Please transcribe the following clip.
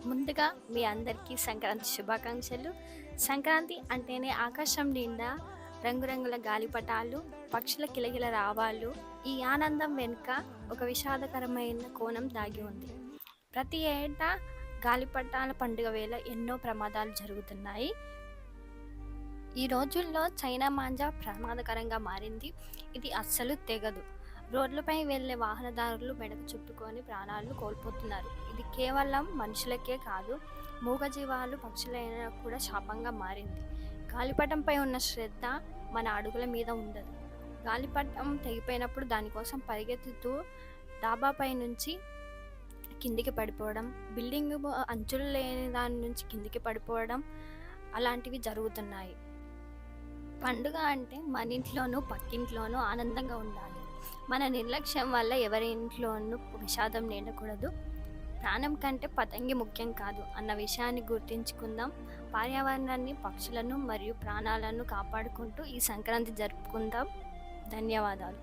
ముందుగా మీ అందరికీ సంక్రాంతి శుభాకాంక్షలు. సంక్రాంతి అంటేనే ఆకాశం నిండా రంగురంగుల గాలిపటాలు, పక్షుల కిలకిల రావాలు. ఈ ఆనందం వెనుక ఒక విషాదకరమైన కోణం దాగి ఉంది. ప్రతి ఏటా గాలిపటాల పండుగ వేళ ఎన్నో ప్రమాదాలు జరుగుతున్నాయి. ఈ రోజుల్లో చైనా మాంజా ప్రమాదకరంగా మారింది. ఇది అస్సలు తెగదు. రోడ్లపై వెళ్లే వాహనదారులు మెడకు చుట్టుకొని ప్రాణాలు కోల్పోతున్నారు. ఇది కేవలం మనుషులకే కాదు, మూగజీవాలు, పక్షులైనా కూడా శాపంగా మారింది. గాలిపటంపై ఉన్న శ్రద్ధ మన అడుగుల మీద ఉండదు. గాలిపటం తెగిపోయినప్పుడు దానికోసం పరిగెత్తుతూ డాబాపై నుంచి కిందికి పడిపోవడం, బిల్డింగ్ అంచులు లేని దాని నుంచి కిందికి పడిపోవడం అలాంటివి జరుగుతున్నాయి. పండుగ అంటే మన ఇంట్లోనూ పక్కింట్లోనూ ఆనందంగా ఉండాలి. మన నిర్లక్ష్యం వల్ల ఎవరి ఇంట్లోనూ విషాదం నిండకూడదు. ప్రాణం కంటే పతంగి ముఖ్యం కాదు అన్న విషయాన్ని గుర్తుంచుకుందాం. పర్యావరణాన్ని, పక్షులను మరియు ప్రాణాలను కాపాడుకుంటూ ఈ సంక్రాంతి జరుపుకుందాం. ధన్యవాదాలు.